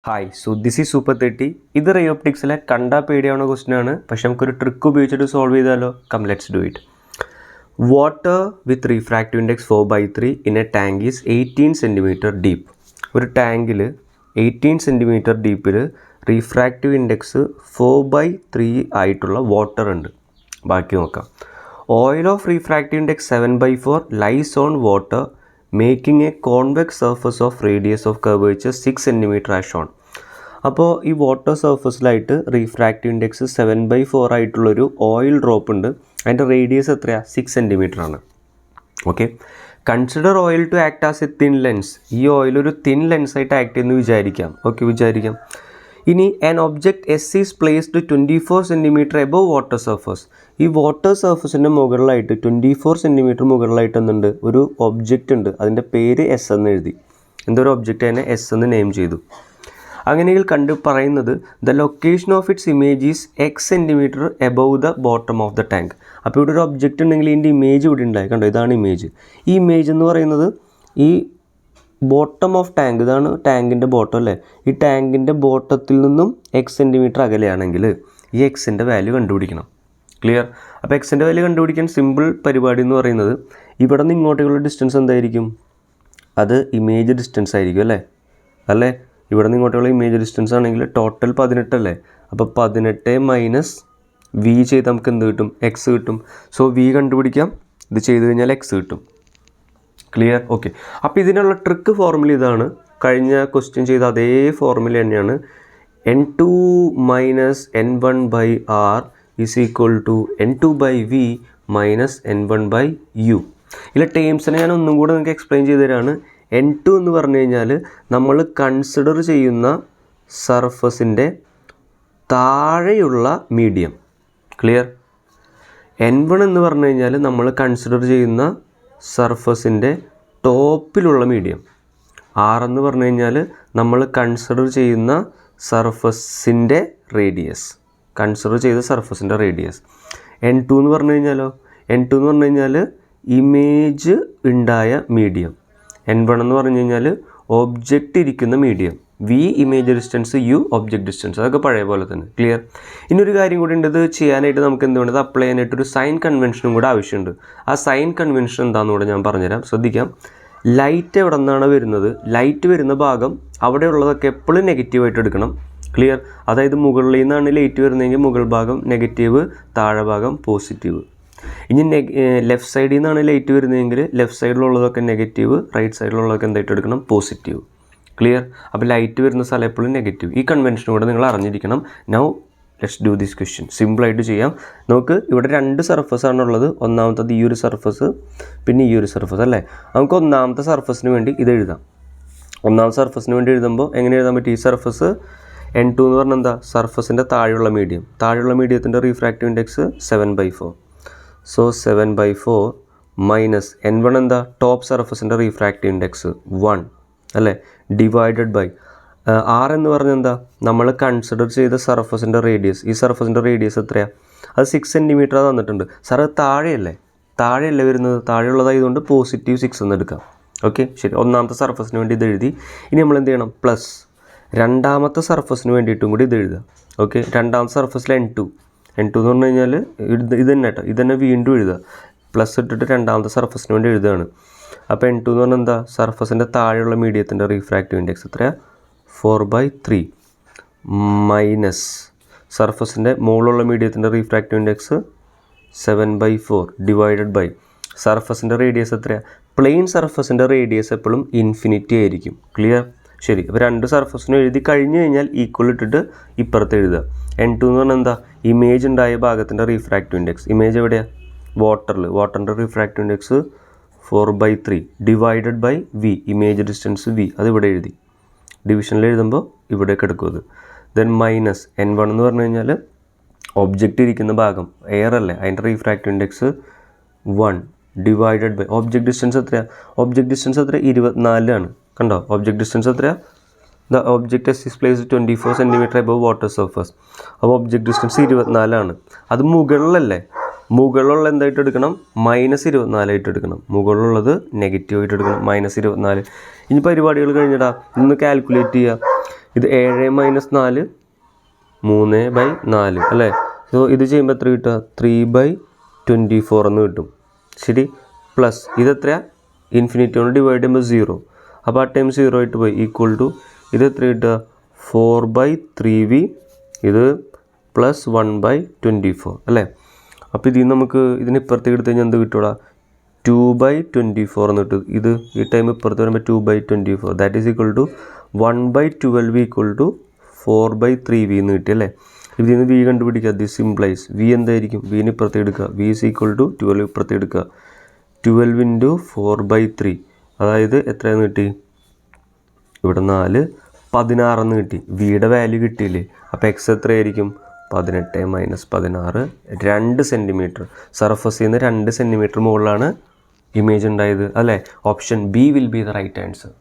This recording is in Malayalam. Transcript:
Hi, so this is super 30. ഇത് റേ ഓപ്റ്റിക്സിലെ കണ്ടാൽ പേടിയാവുന്ന ക്വസ്റ്റ്യൻ ആണ്. പക്ഷെ നമുക്കൊരു ട്രിക്ക് ഉപയോഗിച്ചിട്ട് സോൾവ് ചെയ്താലോ? Come let's do it. Water with refractive index 4/3 in a tank is 18 centimetre deep. ഒരു ടാങ്കിൽ 18 സെൻറ്റിമീറ്റർ ഡീപ്പിൽ റീഫ്രാക്റ്റീവ് ഇൻഡെക്സ് 4/3 ആയിട്ടുള്ള വാട്ടർ ഉണ്ട്. ബാക്കി നോക്കാം. Oil of refractive index 7/4 lies on water making a convex surface of radius of curvature 6 centimetre as shown. അപ്പോൾ ഈ വാട്ടർ സർഫസിലായിട്ട് റീഫ്രാക്റ്റീവ് ഇൻഡെക്സ് 7/4 ആയിട്ടുള്ളൊരു ഓയിൽ ഡ്രോപ്പ് ഉണ്ട്. അതിൻ്റെ റേഡിയസ് എത്രയാണ്? 6 സെൻറ്റിമീറ്റർ ആണ്. Okay, consider oil to act as a thin lens. ഈ ഓയിൽ ഒരു തിൻ ലെൻസായിട്ട് ആക്ട് ചെയ്യുന്നു വിചാരിക്കാം. ഓക്കെ, വിചാരിക്കാം. ഇനി an object S is placed 24 centimetre above water surface. ഈ വാട്ടർ സർഫസിൻ്റെ മുകളിലായിട്ട് 24 സെൻറ്റിമീറ്റർ മുകളിലായിട്ട് എന്തുണ്ട്? ഒരു ഒബ്ജക്റ്റ് ഉണ്ട്. അതിൻ്റെ പേര് എസ് എന്ന് എഴുതി. എന്തൊരു ഒബ്ജക്റ്റ് അതിനെ എസ് എന്ന് നെയിം ചെയ്തു. അങ്ങനെയെങ്കിൽ പറയുന്നത് the location of its image is X centimetre above the bottom of the tank. അപ്പോൾ ഇവിടെ ഒരു ഒബ്ജക്റ്റ് ഉണ്ടെങ്കിൽ ഇതിൻ്റെ ഇമേജ് ഇവിടെ ഉണ്ടായി. കണ്ടോ, ഇതാണ് ഇമേജ്. ഈ ഇമേജ് എന്ന് പറയുന്നത് ഈ ബോട്ടം ഓഫ് ടാങ്ക്, ഇതാണ് ടാങ്കിൻ്റെ ബോട്ടം അല്ലേ. ഈ ടാങ്കിൻ്റെ ബോട്ടത്തിൽ നിന്നും എക്സ് സെൻറ്റിമീറ്റർ അകലെയാണെങ്കിൽ ഈ എക്സിൻ്റെ വാല്യൂ കണ്ടുപിടിക്കണം. ക്ലിയർ? അപ്പോൾ എക്സിൻ്റെ വാല്യൂ കണ്ടുപിടിക്കാൻ സിമ്പിൾ പരിപാടി എന്ന് പറയുന്നത് ഇവിടെ നിന്ന് ഇങ്ങോട്ടേക്കുള്ള ഡിസ്റ്റൻസ് എന്തായിരിക്കും? അത് ഇമേജ് ഡിസ്റ്റൻസ് ആയിരിക്കും അല്ലേ. ഇവിടെ നിന്ന് ഇങ്ങോട്ടുള്ള ഇമേജ് ഡിസ്റ്റൻസ് ആണെങ്കിൽ ടോട്ടൽ 18 അല്ലേ. അപ്പോൾ 18 മൈനസ് വി ചെയ്ത് നമുക്ക് എന്ത് കിട്ടും? എക്സ് കിട്ടും. സോ വി കണ്ടുപിടിക്കാം. ഇത് ചെയ്ത് കഴിഞ്ഞാൽ എക്സ് കിട്ടും. ക്ലിയർ? ഓക്കെ. അപ്പോൾ ഇതിനുള്ള ട്രിക്ക് ഫോർമുല ഇതാണ്. കഴിഞ്ഞ ക്വസ്റ്റ്യൻ ചെയ്ത അതേ ഫോർമുല തന്നെയാണ്. N2 minus N1/R is equal to N2/V minus N1/U. ഇതിലെ ടേംസിനെ ഞാൻ ഒന്നും കൂടെ നിങ്ങൾക്ക് എക്സ്പ്ലെയിൻ ചെയ്തു തരാണ്. N2 എന്ന് പറഞ്ഞു കഴിഞ്ഞാൽ നമ്മൾ കൺസിഡർ ചെയ്യുന്ന സർഫസിൻ്റെ താഴെയുള്ള മീഡിയം. ക്ലിയർ? N1 എന്ന് പറഞ്ഞു കഴിഞ്ഞാൽ നമ്മൾ കൺസിഡർ ചെയ്യുന്ന സർഫസിൻ്റെ ടോപ്പിലുള്ള മീഡിയം. R എന്ന് പറഞ്ഞു കഴിഞ്ഞാൽ നമ്മൾ കൺസിഡർ ചെയ്യുന്ന സർഫസിൻ്റെ റേഡിയസ്. N2 എന്ന് പറഞ്ഞു കഴിഞ്ഞാലോ? N2 എന്ന് പറഞ്ഞു കഴിഞ്ഞാൽ ഇമേജ് ഉണ്ടായ മീഡിയം. N1 എന്ന് പറഞ്ഞു കഴിഞ്ഞാൽ ഒബ്ജക്റ്റ് ഇരിക്കുന്ന medium. V image distance, u object distance. അതൊക്കെ പഴയ പോലെ തന്നെ. ക്ലിയർ? ഇനിയൊരു കാര്യം കൂടി ഉണ്ട്. ഇത് ചെയ്യാനായിട്ട് നമുക്ക് എന്തുകൊണ്ട് അപ്ലൈ ചെയ്യാനായിട്ടൊരു സൈൻ കൺവെൻഷനും കൂടെ ആവശ്യമുണ്ട്. ആ സൈൻ കൺവെൻഷൻ എന്താണെന്ന് കൂടെ ഞാൻ പറഞ്ഞുതരാം. ശ്രദ്ധിക്കാം. ലൈറ്റ് എവിടെ നിന്നാണ് വരുന്നത്? ലൈറ്റ് വരുന്ന ഭാഗം അവിടെയുള്ളതൊക്കെ എപ്പോഴും നെഗറ്റീവായിട്ട് എടുക്കണം. ക്ലിയർ? അതായത് മുകളിൽ നിന്നാണ് ലൈറ്റ് വരുന്നതെങ്കിൽ മുകൾ ഭാഗം നെഗറ്റീവ്, താഴെ ഭാഗം പോസിറ്റീവ്. ഇനി ലെഫ്റ്റ് സൈഡിൽ നിന്നാണ് ലൈറ്റ് വരുന്നതെങ്കിൽ ലെഫ്റ്റ് സൈഡിലുള്ളതൊക്കെ നെഗറ്റീവ്, റൈറ്റ് സൈഡിലുള്ളതൊക്കെ എന്തായിട്ട് എടുക്കണം? പോസിറ്റീവ്. ക്ലിയർ? അപ്പോൾ ലൈറ്റ് വരുന്ന സ്ഥലം എപ്പോഴും നെഗറ്റീവ്. ഈ കൺവെൻഷൻ കൂടെ നിങ്ങൾ അറിഞ്ഞിരിക്കണം. Now let's do this question. സിമ്പിളായിട്ട് ചെയ്യാം. നമുക്ക് ഇവിടെ 2 സർഫസാണുള്ളത്. ഒന്നാമത്തത് ഈ ഒരു സർഫസ്, പിന്നെ ഈ ഒരു സർഫസ് അല്ലേ. നമുക്ക് ഒന്നാമത്തെ സർഫസിന് വേണ്ടി ഇത് എഴുതാം. ഒന്നാമത്തെ സർഫസിന് വേണ്ടി എഴുതുമ്പോൾ എങ്ങനെ എഴുതാൻ പറ്റും? ഈ സർഫസ് N2 എന്ന് പറഞ്ഞാൽ എന്താ? സർഫസിൻ്റെ താഴെയുള്ള മീഡിയം. താഴെയുള്ള മീഡിയത്തിൻ്റെ refractive index 7/4. So 7/4 minus N1 എന്താ? ടോപ്പ് സർഫസിൻ്റെ റീഫ്രാക്റ്റീവ് ഇൻഡെക്സ് 1 അല്ലേ, ഡിവൈഡഡ് ബൈ R എന്ന് പറഞ്ഞാൽ എന്താ? നമ്മൾ കൺസിഡർ ചെയ്ത സർഫസിൻ്റെ റേഡിയസ്. ഈ സർഫസിൻ്റെ റേഡിയസ് എത്രയാണ്? അത് 6 സെൻറ്റിമീറ്റർ തന്നിട്ടുണ്ട്. സാർ അത് താഴെയല്ലേ വരുന്നത്? താഴെയുള്ളതായതുകൊണ്ട് +6 എന്ന് എടുക്കാം. ഓക്കെ, ശരി. ഒന്നാമത്തെ സർഫസിന് വേണ്ടി ഇത് എഴുതി. ഇനി നമ്മൾ എന്ത് ചെയ്യണം? പ്ലസ് രണ്ടാമത്തെ സർഫസിന് വേണ്ടിയിട്ടും കൂടി ഇത് എഴുതുക. ഓക്കെ, രണ്ടാമത്തെ സർഫസിൽ N2 എന്ന് പറഞ്ഞു കഴിഞ്ഞാൽ ഇത് തന്നെ കേട്ടോ. ഇത് തന്നെ വീണ്ടും എഴുതുക. പ്ലസ് ഇട്ടിട്ട് രണ്ടാമത്തെ സർഫസിന് വേണ്ടി എഴുതുകയാണ്. അപ്പോൾ N2 എന്ന് പറഞ്ഞാൽ എന്താ? സർഫസിൻ്റെ താഴെയുള്ള മീഡിയത്തിൻ്റെ റീഫ്രാക്റ്റീവ് ഇൻഡെക്സ് എത്രയാണ്? 4/3 മൈനസ് സർഫസിൻ്റെ മുകളിലുള്ള മീഡിയത്തിൻ്റെ റീഫ്രാക്റ്റീവ് ഇൻഡെക്സ് 7/4 ഡിവൈഡഡ് ബൈ സർഫസിൻ്റെ റേഡിയസ് എത്രയാണ്? പ്ലെയിൻ സർഫസിൻ്റെ റേഡിയസ് എപ്പോഴും ഇൻഫിനിറ്റി ആയിരിക്കും. ക്ലിയർ? ശരി. അപ്പോൾ 2 സർഫസിനും എഴുതി കഴിഞ്ഞ് കഴിഞ്ഞാൽ ഈക്വൽ ഇട്ടിട്ട് ഇപ്പുറത്ത് എഴുതുക. N2 എന്ന് പറഞ്ഞാൽ എന്താ? ഇമേജ് ഉണ്ടായ ഭാഗത്തിൻ്റെ റീഫ്രാക്റ്റീവ് ഇൻഡെക്സ്. ഇമേജ് എവിടെയാണ്? വാട്ടറിൻ്റെ refractive index 4/3 divided by V, image distance V. അത് ഇവിടെ എഴുതി. ഡിവിഷനിൽ എഴുതുമ്പോൾ ഇവിടേക്ക് എടുക്കും അത്. ദെൻ മൈനസ് N1 എന്ന് പറഞ്ഞു കഴിഞ്ഞാൽ ഒബ്ജക്റ്റ് ഇരിക്കുന്ന ഭാഗം, എയർ അല്ലേ, അതിൻ്റെ refractive index 1 divided by object distance എത്രയാണ്? ഒബ്ജക്റ്റ് ഡിസ്റ്റൻസ് എത്ര? 24 ആണ്. കണ്ടോ? ഒബ്ജക്റ്റ് ഡിസ്റ്റൻസ് എത്രയാണ്? The object is placed 24 centimetre above water surface. അപ്പോൾ ഒബ്ജക്റ്റ് ഡിസ്റ്റൻസ് 24 ആണ്. അത് മുകളിലല്ലേ. മുകളിലുള്ള എന്തായിട്ട് എടുക്കണം? -24 ആയിട്ട് എടുക്കണം. മുകളിലുള്ളത് നെഗറ്റീവ് ആയിട്ട് എടുക്കണം, -24. ഇനി പരിപാടികൾ കഴിഞ്ഞിടാ, ഇന്ന് കാൽക്കുലേറ്റ് ചെയ്യുക. ഇത് 7 - 4 3/4 അല്ലേ. സോ ഇത് ചെയ്യുമ്പോൾ എത്ര കിട്ടുക? 3/24 എന്ന് കിട്ടും. ശരി, പ്ലസ് ഇതെത്ര? ഇൻഫിനിറ്റി കൊണ്ട് ഡിവൈഡ് ചെയ്യുമ്പോൾ 0. അപ്പോൾ ആ ടൈം 0 ആയിട്ട് പോയി. ഈക്വൽ ടു ഇത് എത്ര കിട്ടുക? 4/3v ഇത് പ്ലസ് 1/24 അല്ലേ. അപ്പോൾ ഇതിൽ നമുക്ക് ഇതിനിപ്പുറത്തേക്ക് എടുത്ത് കഴിഞ്ഞാൽ എന്ത് കിട്ടുക? 2/24 എന്ന് കിട്ടും. ഇത് ഈ ടൈം ഇപ്പുറത്ത് വരുമ്പോൾ 2/24 that is equal to 1/12 equal to 4/3v എന്ന് കിട്ടി അല്ലേ. ഇതിൽ നിന്ന് v കണ്ടുപിടിക്കുക. ദിസ് ഇംപ്ലൈസ് v എന്തായിരിക്കും? വിന് ഇപ്പുറത്തേക്ക് എടുക്കുക. v ഈസ് ഈക്വൽ ടു 12 ഇപ്പുറത്തേക്ക് എടുക്കുക. 12 × 4/3 അതായത് എത്രയെന്ന് കിട്ടി? ഇവിടെ 4 16 എന്ന് കിട്ടി. വിയുടെ വാല്യൂ കിട്ടിയില്ലേ. അപ്പോൾ എക്സ് എത്രയായിരിക്കും? 18 - 16 2 സെൻറ്റിമീറ്റർ. സർഫസിൽ നിന്ന് 2 സെൻറ്റിമീറ്റർ മുകളിലാണ് ഇമേജ് ഉണ്ടായത് അല്ലേ. Option B will be the right answer.